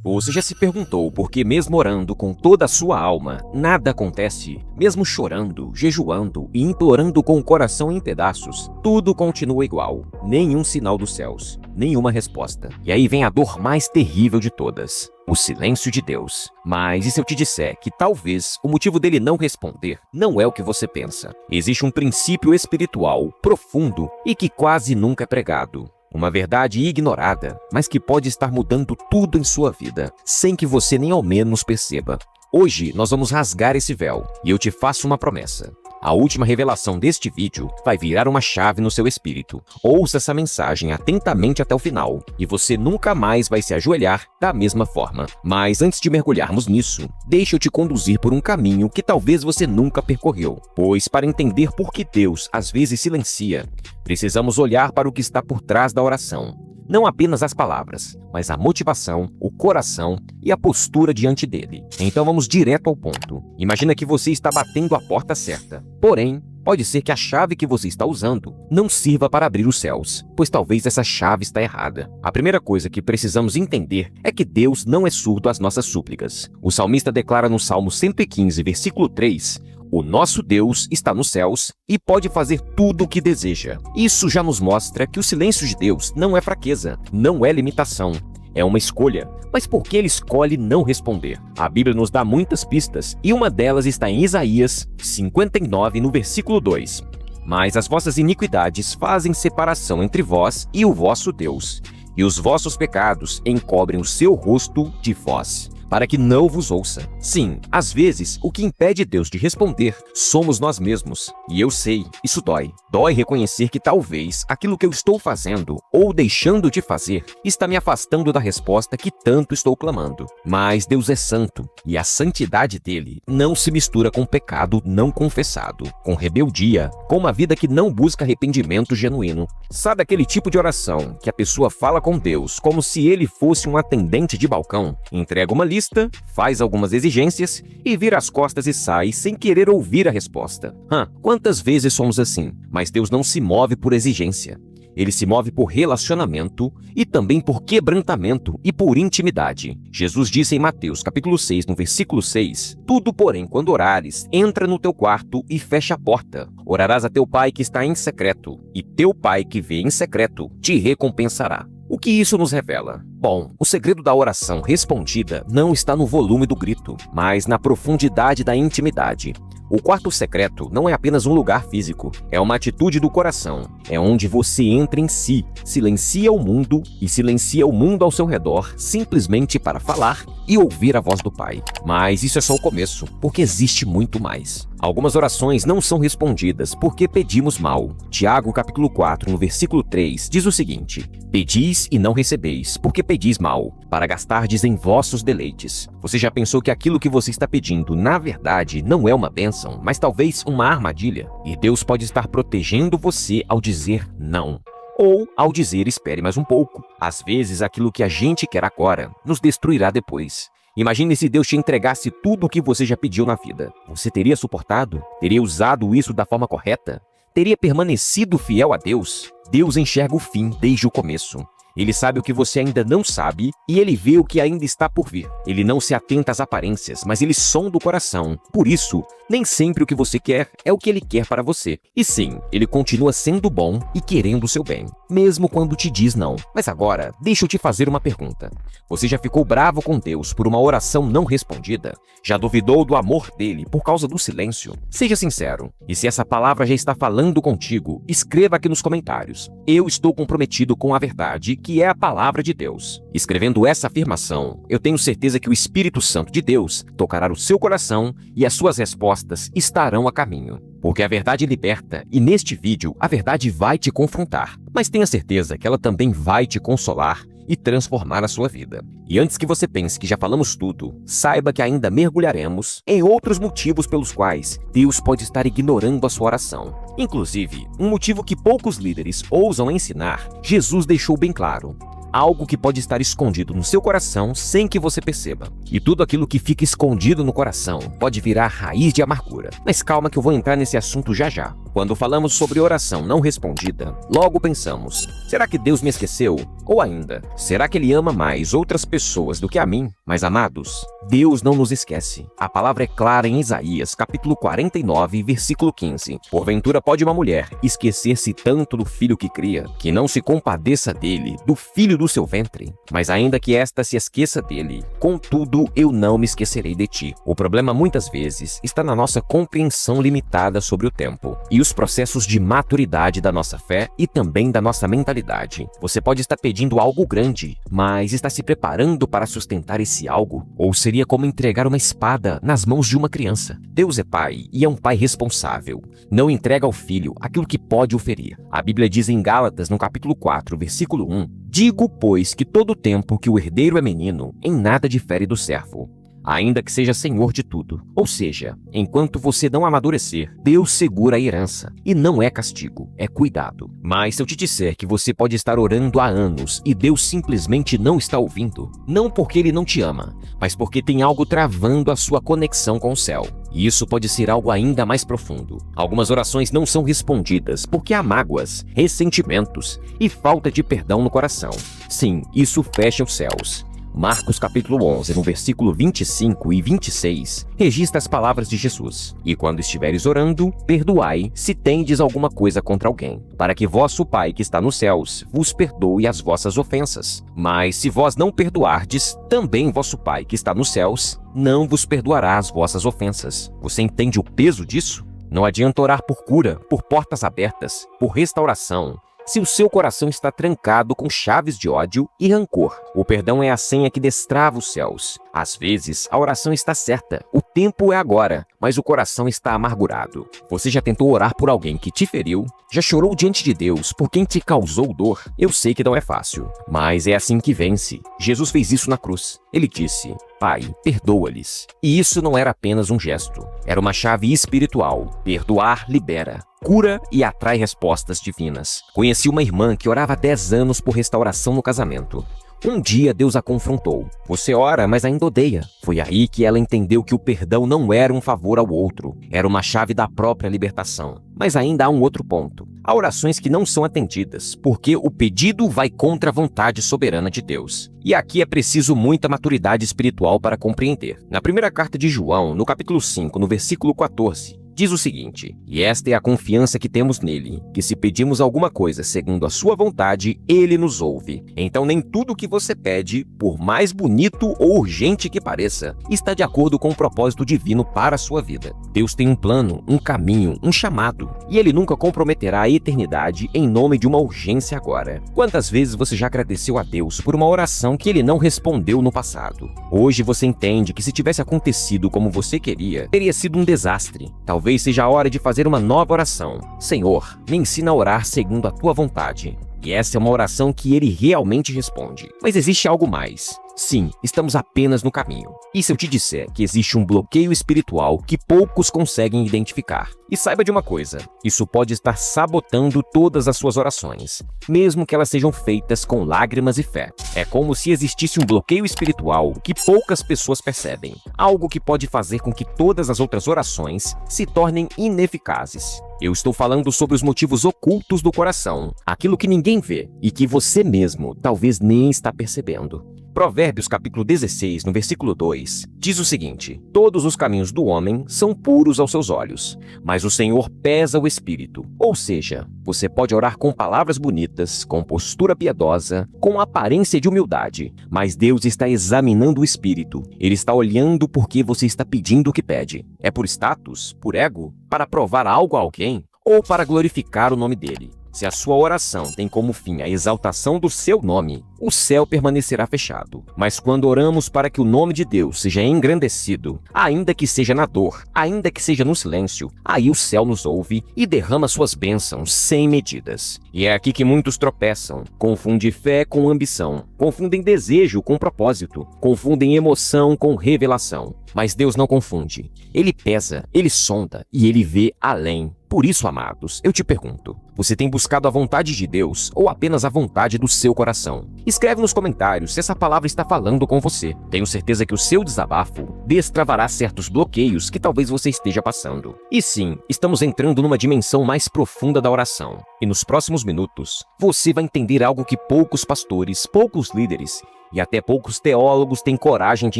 Você já se perguntou por que, mesmo orando com toda a sua alma, nada acontece? Mesmo chorando, jejuando e implorando com o coração em pedaços, tudo continua igual. Nenhum sinal dos céus, nenhuma resposta. E aí vem a dor mais terrível de todas: o silêncio de Deus. Mas e se eu te disser que talvez o motivo dele não responder não é o que você pensa? Existe um princípio espiritual profundo e que quase nunca é pregado. Uma verdade ignorada, mas que pode estar mudando tudo em sua vida, sem que você nem ao menos perceba. Hoje nós vamos rasgar esse véu, e eu te faço uma promessa. A última revelação deste vídeo vai virar uma chave no seu espírito. Ouça essa mensagem atentamente até o final, e você nunca mais vai se ajoelhar da mesma forma. Mas antes de mergulharmos nisso, deixa eu te conduzir por um caminho que talvez você nunca percorreu. Pois para entender por que Deus às vezes silencia, precisamos olhar para o que está por trás da oração. Não apenas as palavras, mas a motivação, o coração e a postura diante dele. Então vamos direto ao ponto. Imagina que você está batendo a porta certa. Porém, pode ser que a chave que você está usando não sirva para abrir os céus, pois talvez essa chave está errada. A primeira coisa que precisamos entender é que Deus não é surdo às nossas súplicas. O salmista declara no Salmo 115, versículo 3: "O nosso Deus está nos céus e pode fazer tudo o que deseja." Isso já nos mostra que o silêncio de Deus não é fraqueza, não é limitação. É uma escolha. Mas por que ele escolhe não responder? A Bíblia nos dá muitas pistas, e uma delas está em Isaías 59, no versículo 2. "Mas as vossas iniquidades fazem separação entre vós e o vosso Deus, e os vossos pecados encobrem o seu rosto de vós, para que não vos ouça." Sim, às vezes, o que impede Deus de responder somos nós mesmos. E eu sei, isso dói. Dói reconhecer que talvez aquilo que eu estou fazendo ou deixando de fazer está me afastando da resposta que tanto estou clamando. Mas Deus é santo, e a santidade dele não se mistura com pecado não confessado, com rebeldia, com uma vida que não busca arrependimento genuíno. Sabe aquele tipo de oração que a pessoa fala com Deus como se ele fosse um atendente de balcão? Entrega uma lista, faz algumas exigências e vira as costas e sai sem querer ouvir a resposta. Quantas vezes somos assim? Mas Deus não se move por exigência. Ele se move por relacionamento e também por quebrantamento e por intimidade. Jesus disse em Mateus capítulo 6, no versículo 6: "Tudo, porém, quando orares, entra no teu quarto e fecha a porta. Orarás a teu pai que está em secreto, e teu pai que vê em secreto te recompensará." O que isso nos revela? Bom, o segredo da oração respondida não está no volume do grito, mas na profundidade da intimidade. O quarto secreto não é apenas um lugar físico, é uma atitude do coração. É onde você entra em si, silencia o mundo e silencia o mundo ao seu redor, simplesmente para falar e ouvir a voz do Pai. Mas isso é só o começo, porque existe muito mais. Algumas orações não são respondidas porque pedimos mal. Tiago capítulo 4, no versículo 3, diz o seguinte: "Pedis e não recebeis, porque pedis mal, para gastardes em vossos deleites." Você já pensou que aquilo que você está pedindo, na verdade, não é uma bênção, mas talvez uma armadilha? E Deus pode estar protegendo você ao dizer não, ou ao dizer espere mais um pouco. Às vezes, aquilo que a gente quer agora nos destruirá depois. Imagine se Deus te entregasse tudo o que você já pediu na vida. Você teria suportado? Teria usado isso da forma correta? Teria permanecido fiel a Deus? Deus enxerga o fim desde o começo. Ele sabe o que você ainda não sabe e ele vê o que ainda está por vir. Ele não se atenta às aparências, mas ele sonda o coração. Por isso, nem sempre o que você quer é o que ele quer para você. E sim, ele continua sendo bom e querendo o seu bem, mesmo quando te diz não. Mas agora, deixa eu te fazer uma pergunta. Você já ficou bravo com Deus por uma oração não respondida? Já duvidou do amor dele por causa do silêncio? Seja sincero. E se essa palavra já está falando contigo, escreva aqui nos comentários: "Eu estou comprometido com a verdade, que é a palavra de Deus." Escrevendo essa afirmação, eu tenho certeza que o Espírito Santo de Deus tocará o seu coração e as suas respostas estarão a caminho. Porque a verdade liberta, e neste vídeo a verdade vai te confrontar. Mas tenha certeza que ela também vai te consolar e transformar a sua vida. E antes que você pense que já falamos tudo, saiba que ainda mergulharemos em outros motivos pelos quais Deus pode estar ignorando a sua oração. Inclusive, um motivo que poucos líderes ousam ensinar, Jesus deixou bem claro: algo que pode estar escondido no seu coração sem que você perceba. E tudo aquilo que fica escondido no coração pode virar raiz de amargura. Mas calma que eu vou entrar nesse assunto já já. Quando falamos sobre oração não respondida, logo pensamos, será que Deus me esqueceu? Ou ainda, será que Ele ama mais outras pessoas do que a mim? Mas amados, Deus não nos esquece. A palavra é clara em Isaías, capítulo 49, versículo 15. Porventura pode uma mulher esquecer-se tanto do filho que cria, que não se compadeça dele, do filho do seu ventre? Mas ainda que esta se esqueça dele, contudo eu não me esquecerei de ti. O problema muitas vezes está na nossa compreensão limitada sobre o tempo e os processos de maturidade da nossa fé e também da nossa mentalidade. Você pode estar pedindo algo grande, mas está se preparando para sustentar esse algo? Ou seria como entregar uma espada nas mãos de uma criança? Deus é pai e é um pai responsável. Não entrega ao filho aquilo que pode o ferir. A Bíblia diz em Gálatas, no capítulo 4, versículo 1, digo, pois, que todo tempo que o herdeiro é menino, em nada difere do servo, ainda que seja senhor de tudo. Ou seja, enquanto você não amadurecer, Deus segura a herança. E não é castigo, é cuidado. Mas se eu te disser que você pode estar orando há anos e Deus simplesmente não está ouvindo, não porque Ele não te ama, mas porque tem algo travando a sua conexão com o céu. E isso pode ser algo ainda mais profundo. Algumas orações não são respondidas porque há mágoas, ressentimentos e falta de perdão no coração. Sim, isso fecha os céus. Marcos capítulo 11, no versículo 25 e 26, registra as palavras de Jesus. E quando estiveres orando, perdoai, se tendes alguma coisa contra alguém, para que vosso Pai que está nos céus vos perdoe as vossas ofensas. Mas se vós não perdoardes, também vosso Pai que está nos céus não vos perdoará as vossas ofensas. Você entende o peso disso? Não adianta orar por cura, por portas abertas, por restauração, se o seu coração está trancado com chaves de ódio e rancor. O perdão é a senha que destrava os céus. Às vezes, a oração está certa, o tempo é agora, mas o coração está amargurado. Você já tentou orar por alguém que te feriu? Já chorou diante de Deus por quem te causou dor? Eu sei que não é fácil, mas é assim que vence. Jesus fez isso na cruz. Ele disse, Pai, perdoa-lhes. E isso não era apenas um gesto, era uma chave espiritual. Perdoar libera, cura e atrai respostas divinas. Conheci uma irmã que orava há 10 anos por restauração no casamento. Um dia Deus a confrontou. Você ora, mas ainda odeia. Foi aí que ela entendeu que o perdão não era um favor ao outro, era uma chave da própria libertação. Mas ainda há um outro ponto. Há orações que não são atendidas, porque o pedido vai contra a vontade soberana de Deus. E aqui é preciso muita maturidade espiritual para compreender. Na primeira carta de João, no capítulo 5, no versículo 14, diz o seguinte, e esta é a confiança que temos nele, que se pedimos alguma coisa segundo a sua vontade, ele nos ouve. Então nem tudo o que você pede, por mais bonito ou urgente que pareça, está de acordo com o propósito divino para a sua vida. Deus tem um plano, um caminho, um chamado, e ele nunca comprometerá a eternidade em nome de uma urgência agora. Quantas vezes você já agradeceu a Deus por uma oração que ele não respondeu no passado? Hoje você entende que se tivesse acontecido como você queria, teria sido um desastre. Talvez seja a hora de fazer uma nova oração. Senhor, me ensina a orar segundo a tua vontade. E essa é uma oração que ele realmente responde. Mas existe algo mais. Sim, estamos apenas no caminho. E se eu te disser que existe um bloqueio espiritual que poucos conseguem identificar? E saiba de uma coisa, isso pode estar sabotando todas as suas orações, mesmo que elas sejam feitas com lágrimas e fé. É como se existisse um bloqueio espiritual que poucas pessoas percebem, algo que pode fazer com que todas as outras orações se tornem ineficazes. Eu estou falando sobre os motivos ocultos do coração, aquilo que ninguém vê e que você mesmo talvez nem está percebendo. Provérbios capítulo 16, no versículo 2, diz o seguinte, todos os caminhos do homem são puros aos seus olhos, mas o Senhor pesa o espírito. Ou seja, você pode orar com palavras bonitas, com postura piedosa, com aparência de humildade, mas Deus está examinando o espírito. Ele está olhando porque você está pedindo o que pede. É por status? Por ego? Para provar algo a alguém? Ou para glorificar o nome dele? Se a sua oração tem como fim a exaltação do seu nome, o céu permanecerá fechado. Mas quando oramos para que o nome de Deus seja engrandecido, ainda que seja na dor, ainda que seja no silêncio, aí o céu nos ouve e derrama suas bênçãos sem medidas. E é aqui que muitos tropeçam, confundem fé com ambição, confundem desejo com propósito, confundem emoção com revelação. Mas Deus não confunde. Ele pesa, ele sonda e ele vê além. Por isso, amados, eu te pergunto, você tem buscado a vontade de Deus ou apenas a vontade do seu coração? Escreve nos comentários se essa palavra está falando com você. Tenho certeza que o seu desabafo destravará certos bloqueios que talvez você esteja passando. E sim, estamos entrando numa dimensão mais profunda da oração. E nos próximos minutos, você vai entender algo que poucos pastores, poucos líderes e até poucos teólogos têm coragem de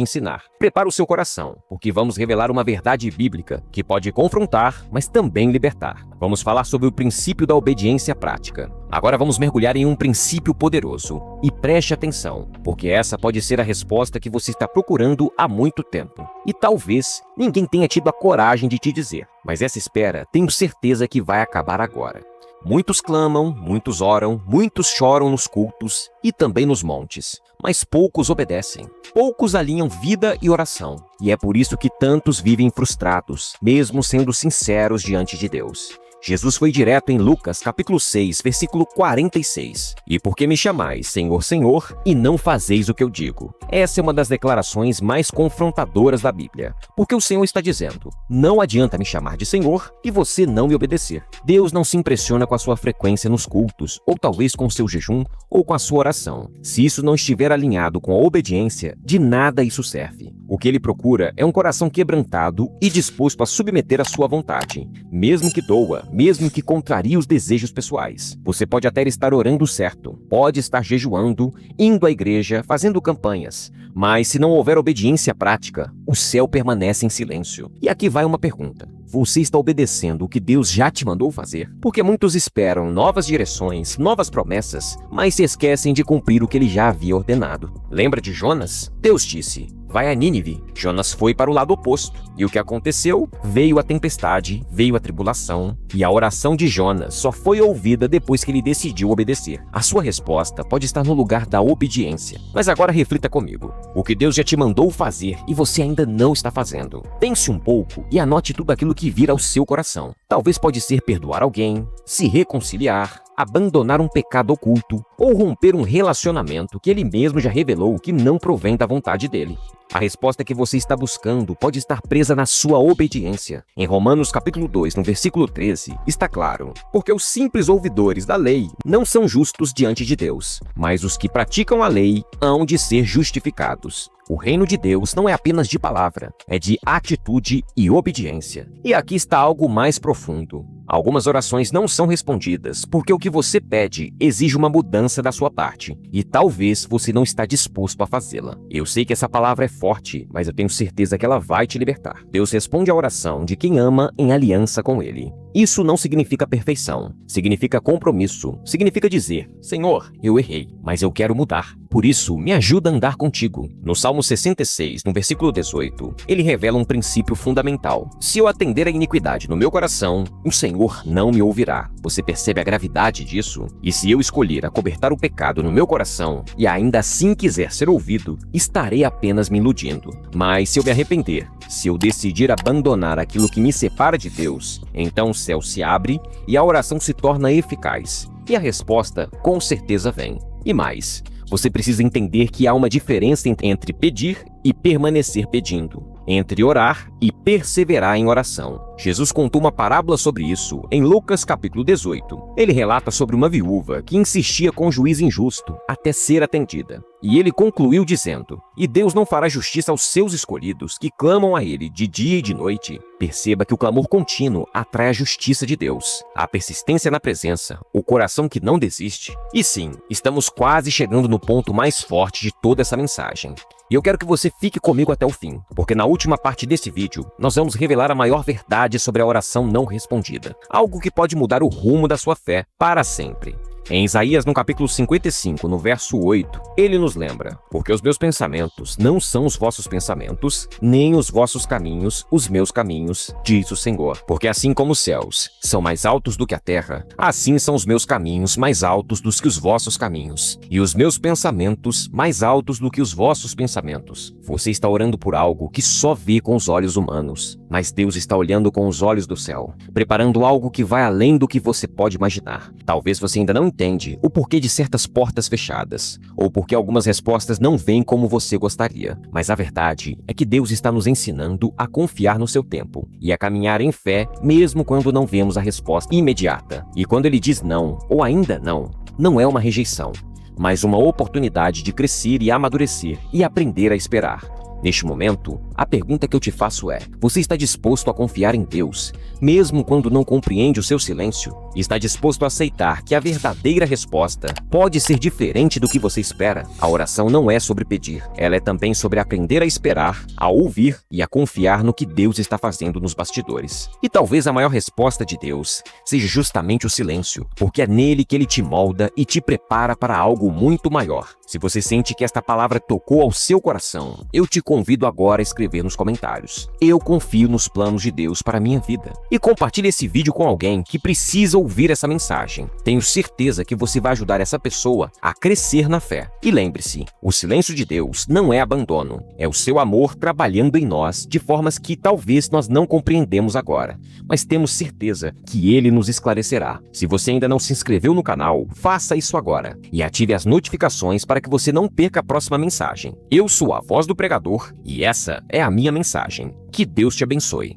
ensinar. Prepara o seu coração, porque vamos revelar uma verdade bíblica que pode confrontar, mas também libertar. Vamos falar sobre o princípio da obediência prática. Agora vamos mergulhar em um princípio poderoso. E preste atenção, porque essa pode ser a resposta que você está procurando há muito tempo. E talvez ninguém tenha tido a coragem de te dizer, mas essa espera tenho certeza que vai acabar agora. Muitos clamam, muitos oram, muitos choram nos cultos e também nos montes, mas poucos obedecem. Poucos alinham vida e oração, e é por isso que tantos vivem frustrados, mesmo sendo sinceros diante de Deus. Jesus foi direto em Lucas capítulo 6, versículo 46. E por que me chamais, Senhor, Senhor, e não fazeis o que eu digo? Essa é uma das declarações mais confrontadoras da Bíblia. Porque o Senhor está dizendo, não adianta me chamar de Senhor e você não me obedecer. Deus não se impressiona com a sua frequência nos cultos, ou talvez com o seu jejum, ou com a sua oração. Se isso não estiver alinhado com a obediência, de nada isso serve. O que ele procura é um coração quebrantado e disposto a submeter a sua vontade, mesmo que doa, mesmo que contrarie os desejos pessoais. Você pode até estar orando certo, pode estar jejuando, indo à igreja, fazendo campanhas, mas se não houver obediência prática, o céu permanece em silêncio. E aqui vai uma pergunta. Você está obedecendo o que Deus já te mandou fazer? Porque muitos esperam novas direções, novas promessas, mas se esquecem de cumprir o que ele já havia ordenado. Lembra de Jonas? Deus disse, vai a Nínive. Jonas foi para o lado oposto. E o que aconteceu? Veio a tempestade, veio a tribulação, e a oração de Jonas só foi ouvida depois que ele decidiu obedecer. A sua resposta pode estar no lugar da obediência. Mas agora reflita comigo. O que Deus já te mandou fazer e você ainda não está fazendo. Pense um pouco e anote tudo aquilo que vir ao seu coração. Talvez pode ser perdoar alguém, se reconciliar, abandonar um pecado oculto ou romper um relacionamento que ele mesmo já revelou que não provém da vontade dele. A resposta que você está buscando pode estar presa na sua obediência. Em Romanos capítulo 2, no versículo 13, está claro, porque os simples ouvidores da lei não são justos diante de Deus, mas os que praticam a lei hão de ser justificados. O reino de Deus não é apenas de palavra, é de atitude e obediência. E aqui está algo mais profundo. Algumas orações não são respondidas porque o que você pede exige uma mudança da sua parte, e talvez você não está disposto a fazê-la. Eu sei que essa palavra é forte, mas eu tenho certeza que ela vai te libertar. Deus responde à oração de quem ama em aliança com Ele. Isso não significa perfeição, significa compromisso, significa dizer, Senhor, eu errei, mas eu quero mudar. Por isso, me ajuda a andar contigo. No Salmo 66, no versículo 18, ele revela um princípio fundamental. Se eu atender a iniquidade no meu coração, o Senhor não me ouvirá. Você percebe a gravidade disso? E se eu escolher acobertar o pecado no meu coração e ainda assim quiser ser ouvido, estarei apenas me iludindo. Mas se eu me arrepender, se eu decidir abandonar aquilo que me separa de Deus, então o céu se abre e a oração se torna eficaz. E a resposta com certeza vem. E mais, você precisa entender que há uma diferença entre pedir e permanecer pedindo, entre orar e perseverar em oração. Jesus contou uma parábola sobre isso em Lucas capítulo 18. Ele relata sobre uma viúva que insistia com um juiz injusto até ser atendida. E ele concluiu dizendo, e Deus não fará justiça aos seus escolhidos que clamam a ele de dia e de noite. Perceba que o clamor contínuo atrai a justiça de Deus, a persistência na presença, o coração que não desiste. E sim, estamos quase chegando no ponto mais forte de toda essa mensagem. E eu quero que você fique comigo até o fim, porque na última parte desse vídeo, nós vamos revelar a maior verdade sobre a oração não respondida, algo que pode mudar o rumo da sua fé para sempre. Em Isaías, no capítulo 55, no verso 8, ele nos lembra, porque os meus pensamentos não são os vossos pensamentos, nem os vossos caminhos, os meus caminhos, diz o Senhor. Porque assim como os céus são mais altos do que a terra, assim são os meus caminhos mais altos do que os vossos caminhos, e os meus pensamentos mais altos do que os vossos pensamentos. Você está orando por algo que só vê com os olhos humanos, mas Deus está olhando com os olhos do céu, preparando algo que vai além do que você pode imaginar. Talvez você ainda não entenda entende o porquê de certas portas fechadas, ou porque algumas respostas não vêm como você gostaria. Mas a verdade é que Deus está nos ensinando a confiar no seu tempo e a caminhar em fé mesmo quando não vemos a resposta imediata. E quando Ele diz não, ou ainda não, não é uma rejeição, mas uma oportunidade de crescer e amadurecer e aprender a esperar. Neste momento, a pergunta que eu te faço é: você está disposto a confiar em Deus, mesmo quando não compreende o seu silêncio? Está disposto a aceitar que a verdadeira resposta pode ser diferente do que você espera? A oração não é sobre pedir, ela é também sobre aprender a esperar, a ouvir e a confiar no que Deus está fazendo nos bastidores. E talvez a maior resposta de Deus seja justamente o silêncio, porque é nele que Ele te molda e te prepara para algo muito maior. Se você sente que esta palavra tocou ao seu coração, eu te convido agora a escrever nos comentários: eu confio nos planos de Deus para a minha vida. E compartilhe esse vídeo com alguém que precisa ouvir essa mensagem. Tenho certeza que você vai ajudar essa pessoa a crescer na fé. E lembre-se, o silêncio de Deus não é abandono, é o seu amor trabalhando em nós de formas que talvez nós não compreendemos agora, mas temos certeza que Ele nos esclarecerá. Se você ainda não se inscreveu no canal, faça isso agora e ative as notificações para que você não perca a próxima mensagem. Eu sou a Voz do Pregador e essa é a minha mensagem. Que Deus te abençoe.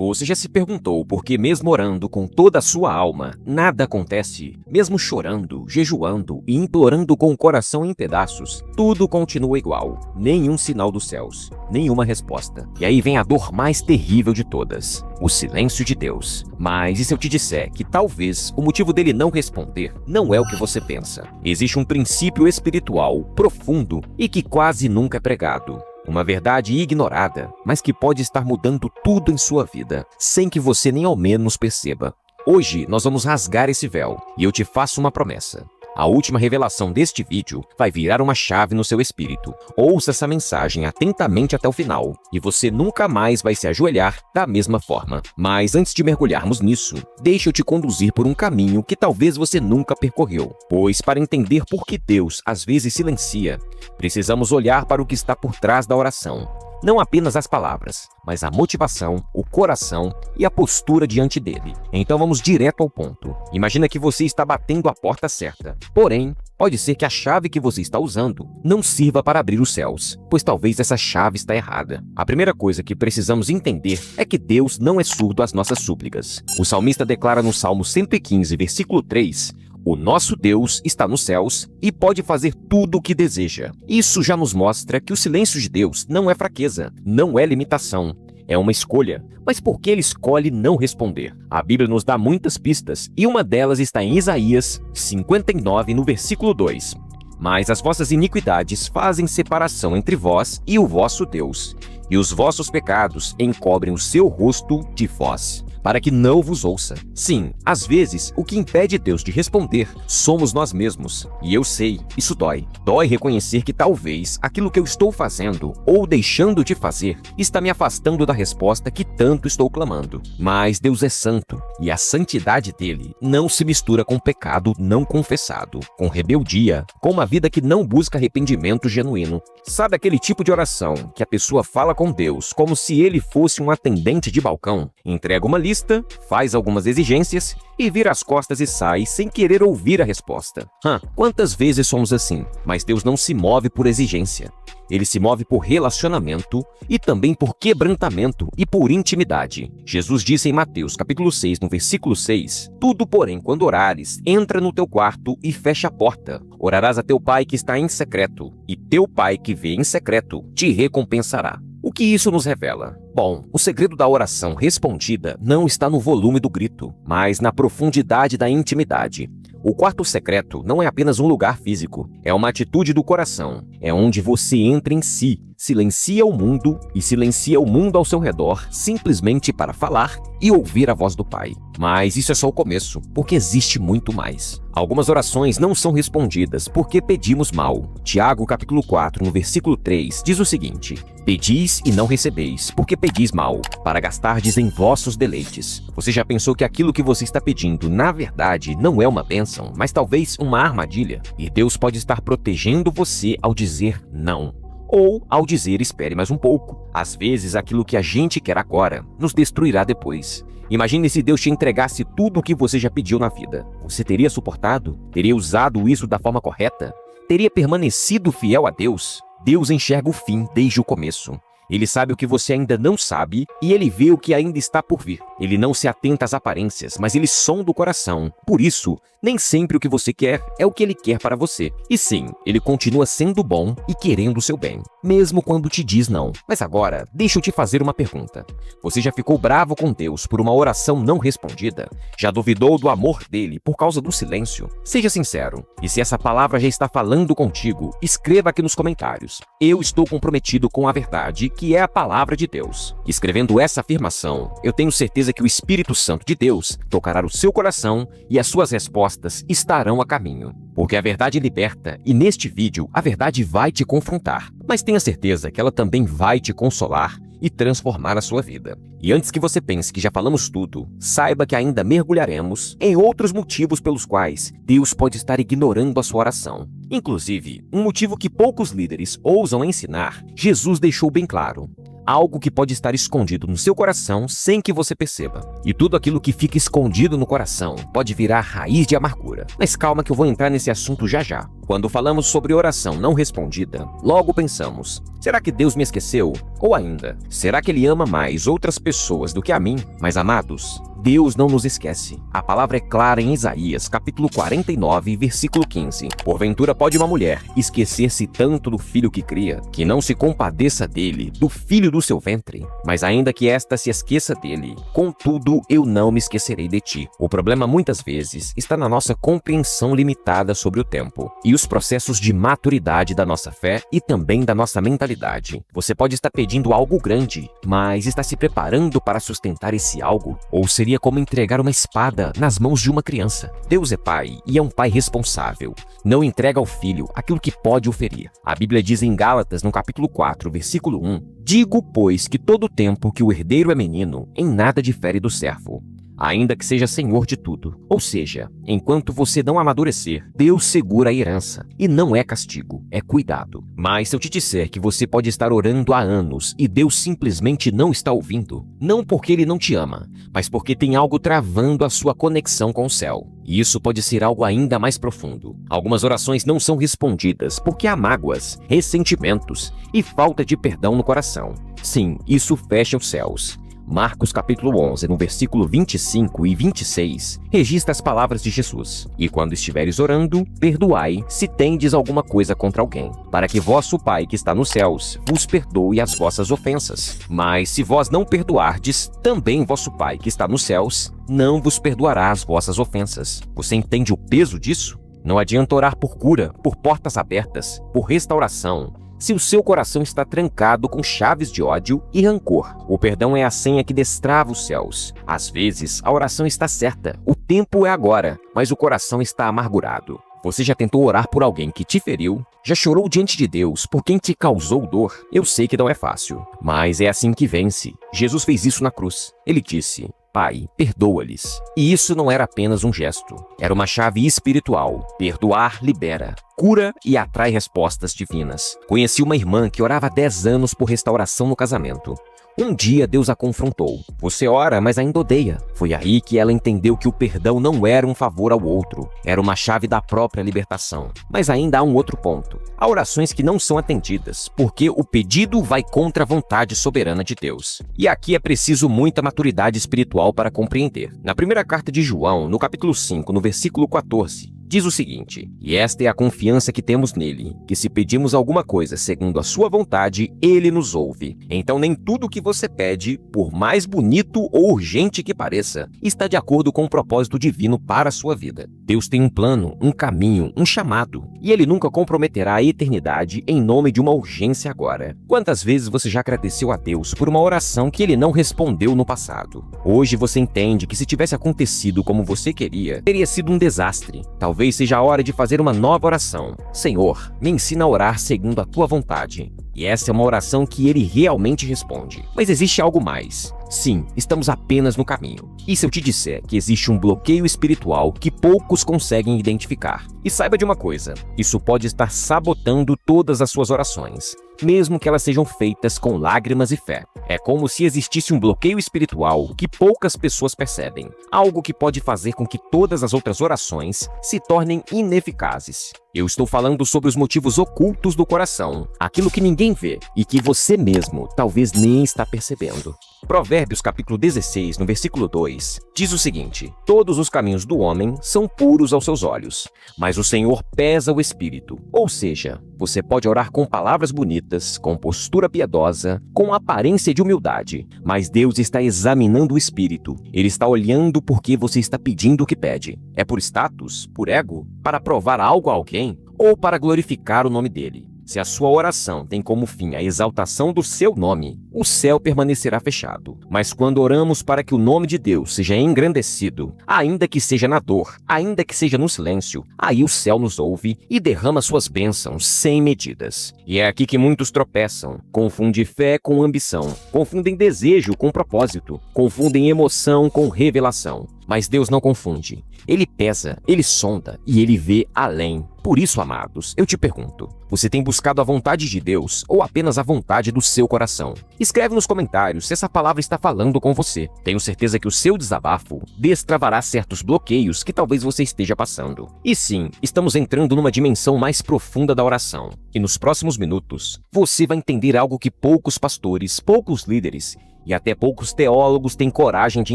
Você já se perguntou por que, mesmo orando com toda a sua alma, nada acontece? Mesmo chorando, jejuando e implorando com o coração em pedaços, tudo continua igual. Nenhum sinal dos céus, nenhuma resposta. E aí vem a dor mais terrível de todas: o silêncio de Deus. Mas e se eu te disser que talvez o motivo dele não responder não é o que você pensa? Existe um princípio espiritual profundo e que quase nunca é pregado. Uma verdade ignorada, mas que pode estar mudando tudo em sua vida, sem que você nem ao menos perceba. Hoje nós vamos rasgar esse véu, e eu te faço uma promessa. A última revelação deste vídeo vai virar uma chave no seu espírito. Ouça essa mensagem atentamente até o final, e você nunca mais vai se ajoelhar da mesma forma. Mas antes de mergulharmos nisso, deixa eu te conduzir por um caminho que talvez você nunca percorreu. Pois para entender por que Deus às vezes silencia, precisamos olhar para o que está por trás da oração. Não apenas as palavras, mas a motivação, o coração e a postura diante dele. Então vamos direto ao ponto. Imagina que você está batendo a porta certa. Porém, pode ser que a chave que você está usando não sirva para abrir os céus, pois talvez essa chave está errada. A primeira coisa que precisamos entender é que Deus não é surdo às nossas súplicas. O salmista declara no Salmo 115, versículo 3: o nosso Deus está nos céus e pode fazer tudo o que deseja. Isso já nos mostra que o silêncio de Deus não é fraqueza, não é limitação, é uma escolha. Mas por que Ele escolhe não responder? A Bíblia nos dá muitas pistas e uma delas está em Isaías 59, no versículo 2. Mas as vossas iniquidades fazem separação entre vós e o vosso Deus, e os vossos pecados encobrem o seu rosto de vós, para que não vos ouça. Sim, às vezes, o que impede Deus de responder somos nós mesmos. E eu sei, isso dói. Dói reconhecer que talvez aquilo que eu estou fazendo ou deixando de fazer está me afastando da resposta que tanto estou clamando. Mas Deus é santo, e a santidade dele não se mistura com pecado não confessado, com rebeldia, com uma vida que não busca arrependimento genuíno. Sabe aquele tipo de oração que a pessoa fala com Deus como se ele fosse um atendente de balcão? Entrega uma lista, faz algumas exigências e vira as costas e sai sem querer ouvir a resposta. Quantas vezes somos assim? Mas Deus não se move por exigência. Ele se move por relacionamento e também por quebrantamento e por intimidade. Jesus disse em Mateus capítulo 6, no versículo 6: tudo, porém, quando orares, entra no teu quarto e fecha a porta. Orarás a teu pai que está em secreto, e teu pai que vê em secreto te recompensará. O que isso nos revela? Bom, o segredo da oração respondida não está no volume do grito, mas na profundidade da intimidade. O quarto secreto não é apenas um lugar físico, é uma atitude do coração. É onde você entra em si, silencia o mundo e silencia o mundo ao seu redor simplesmente para falar e ouvir a voz do Pai. Mas isso é só o começo, porque existe muito mais. Algumas orações não são respondidas porque pedimos mal. Tiago capítulo 4, no versículo 3, diz o seguinte: pedis e não recebeis, porque pedis mal, para gastardes em vossos deleites. Você já pensou que aquilo que você está pedindo, na verdade, não é uma bênção, mas talvez uma armadilha? E Deus pode estar protegendo você ao dizer não. ou ao dizer espere mais um pouco. Às vezes, aquilo que a gente quer agora nos destruirá depois. Imagine se Deus te entregasse tudo o que você já pediu na vida. Você teria suportado? Teria usado isso da forma correta? Teria permanecido fiel a Deus? Deus enxerga o fim desde o começo. Ele sabe o que você ainda não sabe e ele vê o que ainda está por vir. Ele não se atenta às aparências, mas ele sonda o coração. Por isso, nem sempre o que você quer é o que ele quer para você. E sim, ele continua sendo bom e querendo o seu bem, mesmo quando te diz não. Mas agora, deixa eu te fazer uma pergunta. Você já ficou bravo com Deus por uma oração não respondida? Já duvidou do amor dele por causa do silêncio? Seja sincero. E se essa palavra já está falando contigo, escreva aqui nos comentários. Eu estou comprometido com a verdade, que é a palavra de Deus. Escrevendo essa afirmação, eu tenho certeza que o Espírito Santo de Deus tocará o seu coração e as suas respostas estarão a caminho. Porque a verdade liberta e neste vídeo a verdade vai te confrontar, mas tenha certeza que ela também vai te consolar e transformar a sua vida. E antes que você pense que já falamos tudo, saiba que ainda mergulharemos em outros motivos pelos quais Deus pode estar ignorando a sua oração. Inclusive, um motivo que poucos líderes ousam ensinar, Jesus deixou bem claro. Algo que pode estar escondido no seu coração sem que você perceba. E tudo aquilo que fica escondido no coração pode virar raiz de amargura. Mas calma que eu vou entrar nesse assunto já já. Quando falamos sobre oração não respondida, logo pensamos, será que Deus me esqueceu? Ou ainda, será que Ele ama mais outras pessoas do que a mim? Mas amados, Deus não nos esquece. A palavra é clara em Isaías, capítulo 49, versículo 15. Porventura pode uma mulher esquecer-se tanto do filho que cria, que não se compadeça dele, do filho do seu ventre? Mas ainda que esta se esqueça dele, contudo eu não me esquecerei de ti. O problema muitas vezes está na nossa compreensão limitada sobre o tempo e os processos de maturidade da nossa fé e também da nossa mentalidade. Você pode estar pedindo algo grande, mas está se preparando para sustentar esse algo? Ou seria como entregar uma espada nas mãos de uma criança? Deus é pai e é um pai responsável. Não entrega ao filho aquilo que pode o ferir. A Bíblia diz em Gálatas, no capítulo 4, versículo 1, digo, pois, que todo tempo que o herdeiro é menino, em nada difere do servo, ainda que seja senhor de tudo. Ou seja, enquanto você não amadurecer, Deus segura a herança. E não é castigo, é cuidado. Mas se eu te disser que você pode estar orando há anos e Deus simplesmente não está ouvindo, não porque Ele não te ama, mas porque tem algo travando a sua conexão com o céu. E isso pode ser algo ainda mais profundo. Algumas orações não são respondidas porque há mágoas, ressentimentos e falta de perdão no coração. Sim, isso fecha os céus. Marcos capítulo 11, no versículo 25 e 26, registra as palavras de Jesus. E quando estiveres orando, perdoai se tendes alguma coisa contra alguém, para que vosso Pai que está nos céus vos perdoe as vossas ofensas. Mas se vós não perdoardes, também vosso Pai que está nos céus não vos perdoará as vossas ofensas. Você entende o peso disso? Não adianta orar por cura, por portas abertas, por restauração, se o seu coração está trancado com chaves de ódio e rancor. O perdão é a senha que destrava os céus. Às vezes, a oração está certa, o tempo é agora, mas o coração está amargurado. Você já tentou orar por alguém que te feriu? Já chorou diante de Deus por quem te causou dor? Eu sei que não é fácil, mas é assim que vence. Jesus fez isso na cruz. Ele disse, Pai, perdoa-lhes. E isso não era apenas um gesto. Era uma chave espiritual. Perdoar libera, cura e atrai respostas divinas. Conheci uma irmã que orava há 10 anos por restauração no casamento. Um dia Deus a confrontou. Você ora, mas ainda odeia. Foi aí que ela entendeu que o perdão não era um favor ao outro, era uma chave da própria libertação. Mas ainda há um outro ponto. Há orações que não são atendidas, porque o pedido vai contra a vontade soberana de Deus. E aqui é preciso muita maturidade espiritual para compreender. Na primeira carta de João, no capítulo 5, no versículo 14, diz o seguinte, e esta é a confiança que temos nele, que se pedimos alguma coisa segundo a sua vontade, ele nos ouve. Então nem tudo o que você pede, por mais bonito ou urgente que pareça, está de acordo com o propósito divino para a sua vida. Deus tem um plano, um caminho, um chamado, e ele nunca comprometerá a eternidade em nome de uma urgência agora. Quantas vezes você já agradeceu a Deus por uma oração que ele não respondeu no passado? Hoje você entende que se tivesse acontecido como você queria, teria sido um desastre. Talvez seja a hora de fazer uma nova oração. Senhor, me ensina a orar segundo a tua vontade. E essa é uma oração que ele realmente responde. Mas existe algo mais. Sim, estamos apenas no caminho. E se eu te disser que existe um bloqueio espiritual que poucos conseguem identificar? E saiba de uma coisa, isso pode estar sabotando todas as suas orações, mesmo que elas sejam feitas com lágrimas e fé. É como se existisse um bloqueio espiritual que poucas pessoas percebem, algo que pode fazer com que todas as outras orações se tornem ineficazes. Eu estou falando sobre os motivos ocultos do coração, aquilo que ninguém vê e que você mesmo talvez nem está percebendo. Provérbios capítulo 16, no versículo 2, diz o seguinte: todos os caminhos do homem são puros aos seus olhos, mas o Senhor pesa o espírito. Ou seja, você pode orar com palavras bonitas, com postura piedosa, com aparência de humildade, mas Deus está examinando o espírito. Ele está olhando porque você está pedindo o que pede. É por status, por ego, para provar algo a alguém ou para glorificar o nome dele? Se a sua oração tem como fim a exaltação do seu nome, o céu permanecerá fechado. Mas quando oramos para que o nome de Deus seja engrandecido, ainda que seja na dor, ainda que seja no silêncio, aí o céu nos ouve e derrama suas bênçãos sem medidas. E é aqui que muitos tropeçam. Confundem fé com ambição, confundem desejo com propósito, confundem emoção com revelação. Mas Deus não confunde. Ele pesa, ele sonda e ele vê além. Por isso, amados, eu te pergunto, você tem buscado a vontade de Deus ou apenas a vontade do seu coração? Escreve nos comentários se essa palavra está falando com você. Tenho certeza que o seu desabafo destravará certos bloqueios que talvez você esteja passando. E sim, estamos entrando numa dimensão mais profunda da oração. E nos próximos minutos, você vai entender algo que poucos pastores, poucos líderes e até poucos teólogos têm coragem de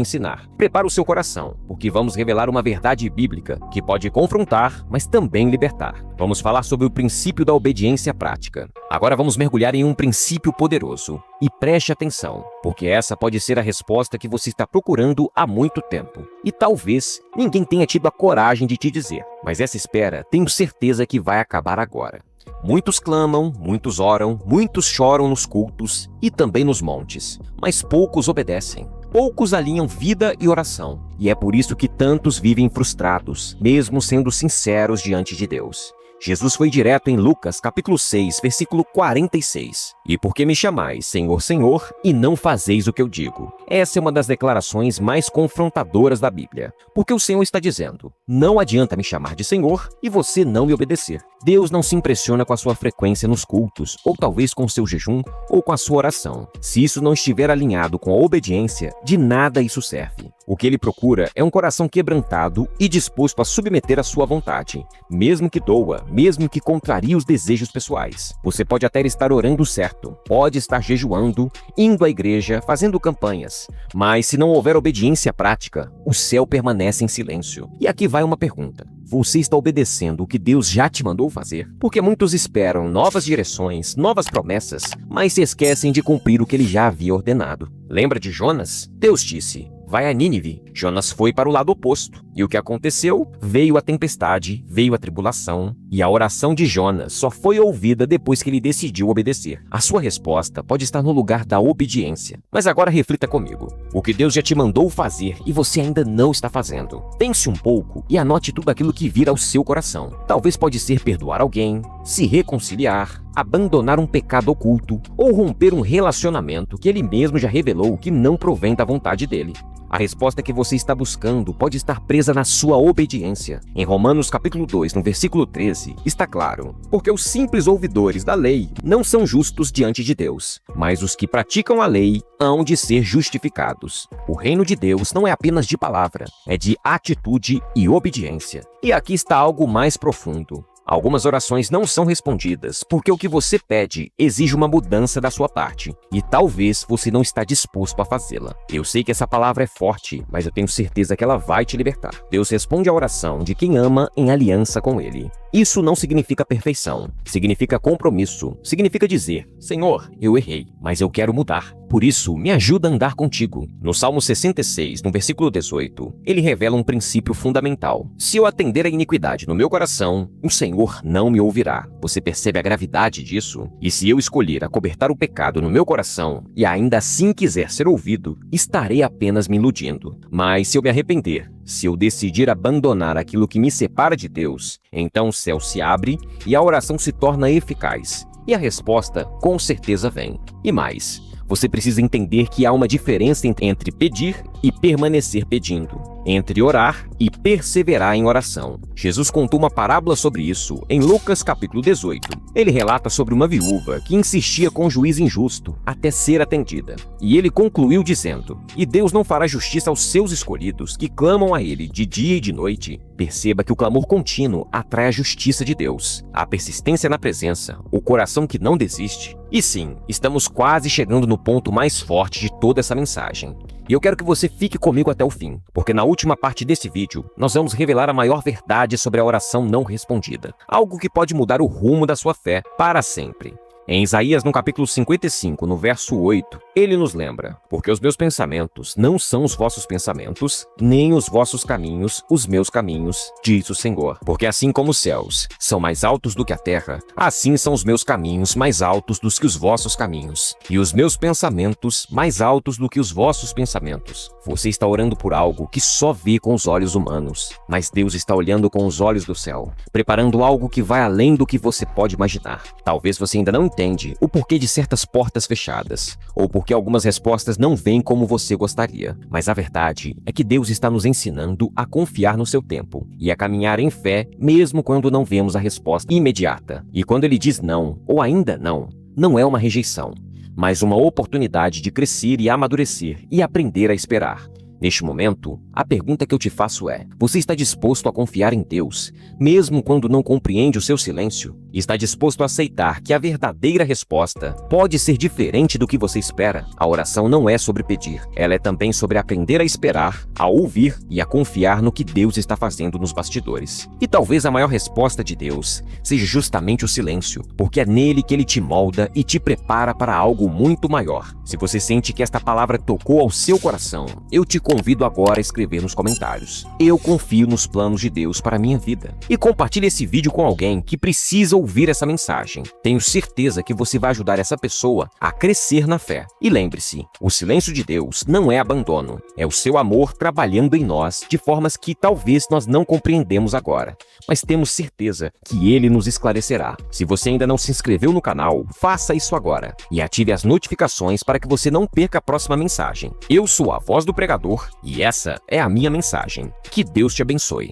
ensinar. Prepara o seu coração, porque vamos revelar uma verdade bíblica que pode confrontar, mas também libertar. Vamos falar sobre o princípio da obediência prática. Agora vamos mergulhar em um princípio poderoso. E preste atenção, porque essa pode ser a resposta que você está procurando há muito tempo. E talvez ninguém tenha tido a coragem de te dizer, mas essa espera tenho certeza que vai acabar agora. Muitos clamam, muitos oram, muitos choram nos cultos e também nos montes, mas poucos obedecem. Poucos alinham vida e oração, e é por isso que tantos vivem frustrados, mesmo sendo sinceros diante de Deus. Jesus foi direto em Lucas capítulo 6, versículo 46. E por que me chamais, Senhor, Senhor, e não fazeis o que eu digo? Essa é uma das declarações mais confrontadoras da Bíblia. Porque o Senhor está dizendo, não adianta me chamar de Senhor e você não me obedecer. Deus não se impressiona com a sua frequência nos cultos, ou talvez com o seu jejum, ou com a sua oração. Se isso não estiver alinhado com a obediência, de nada isso serve. O que ele procura é um coração quebrantado e disposto a submeter a sua vontade, mesmo que doa, mesmo que contrarie os desejos pessoais. Você pode até estar orando certo, pode estar jejuando, indo à igreja, fazendo campanhas, mas se não houver obediência prática, o céu permanece em silêncio. E aqui vai uma pergunta. Você está obedecendo o que Deus já te mandou fazer? Porque muitos esperam novas direções, novas promessas, mas se esquecem de cumprir o que ele já havia ordenado. Lembra de Jonas? Deus disse: vai a Nínive. Jonas foi para o lado oposto. E o que aconteceu? Veio a tempestade, veio a tribulação, e a oração de Jonas só foi ouvida depois que ele decidiu obedecer. A sua resposta pode estar no lugar da obediência. Mas agora reflita comigo. O que Deus já te mandou fazer e você ainda não está fazendo. Pense um pouco e anote tudo aquilo que vir ao seu coração. Talvez pode ser perdoar alguém, se reconciliar, abandonar um pecado oculto ou romper um relacionamento que ele mesmo já revelou que não provém da vontade dele. A resposta que você está buscando pode estar presa na sua obediência. Em Romanos capítulo 2, no versículo 13, está claro: porque os simples ouvidores da lei não são justos diante de Deus, mas os que praticam a lei hão de ser justificados. O reino de Deus não é apenas de palavra, é de atitude e obediência. E aqui está algo mais profundo. Algumas orações não são respondidas porque o que você pede exige uma mudança da sua parte e talvez você não está disposto a fazê-la. Eu sei que essa palavra é forte, mas eu tenho certeza que ela vai te libertar. Deus responde à oração de quem ama em aliança com Ele. Isso não significa perfeição, significa compromisso, significa dizer: Senhor, eu errei, mas eu quero mudar. Por isso, me ajuda a andar contigo. No Salmo 66, no versículo 18, ele revela um princípio fundamental. Se eu atender a iniquidade no meu coração, o Senhor não me ouvirá. Você percebe a gravidade disso? E se eu escolher acobertar o pecado no meu coração e ainda assim quiser ser ouvido, estarei apenas me iludindo. Mas se eu me arrepender, se eu decidir abandonar aquilo que me separa de Deus, então o céu se abre e a oração se torna eficaz. E a resposta com certeza vem. E mais, Você precisa entender que há uma diferença entre pedir e permanecer pedindo, entre orar e perseverar em oração. Jesus contou uma parábola sobre isso em Lucas capítulo 18. Ele relata sobre uma viúva que insistia com um juiz injusto até ser atendida. E ele concluiu dizendo: "E Deus não fará justiça aos seus escolhidos que clamam a ele de dia e de noite?" Perceba que o clamor contínuo atrai a justiça de Deus, a persistência na presença, o coração que não desiste. E sim, estamos quase chegando no ponto mais forte de toda essa mensagem. E eu quero que você fique comigo até o fim, porque na última parte desse vídeo, nós vamos revelar a maior verdade sobre a oração não respondida, algo que pode mudar o rumo da sua fé para sempre. Em Isaías, no capítulo 55, no verso 8, ele nos lembra: "Porque os meus pensamentos não são os vossos pensamentos, nem os vossos caminhos os meus caminhos, diz o Senhor. Porque assim como os céus são mais altos do que a terra, assim são os meus caminhos mais altos do que os vossos caminhos, e os meus pensamentos mais altos do que os vossos pensamentos." Você está orando por algo que só vê com os olhos humanos, mas Deus está olhando com os olhos do céu, preparando algo que vai além do que você pode imaginar. Talvez você ainda não entende o porquê de certas portas fechadas, ou porque algumas respostas não vêm como você gostaria. Mas a verdade é que Deus está nos ensinando a confiar no seu tempo e a caminhar em fé mesmo quando não vemos a resposta imediata. E quando ele diz não, ou ainda não, não é uma rejeição, mas uma oportunidade de crescer e amadurecer e aprender a esperar. Neste momento, a pergunta que eu te faço é: você está disposto a confiar em Deus, mesmo quando não compreende o seu silêncio? Está disposto a aceitar que a verdadeira resposta pode ser diferente do que você espera? A oração não é sobre pedir, ela é também sobre aprender a esperar, a ouvir e a confiar no que Deus está fazendo nos bastidores. E talvez a maior resposta de Deus seja justamente o silêncio, porque é nele que ele te molda e te prepara para algo muito maior. Se você sente que esta palavra tocou ao seu coração, eu te convido agora a escrever nos comentários: "Eu confio nos planos de Deus para a minha vida." E compartilhe esse vídeo com alguém que precisa ouvir essa mensagem. Tenho certeza que você vai ajudar essa pessoa a crescer na fé. E lembre-se, o silêncio de Deus não é abandono, é o seu amor trabalhando em nós de formas que talvez nós não compreendemos agora, mas temos certeza que ele nos esclarecerá. Se você ainda não se inscreveu no canal, faça isso agora e ative as notificações para que você não perca a próxima mensagem. Eu sou a Voz do Pregador e essa é a minha mensagem. Que Deus te abençoe.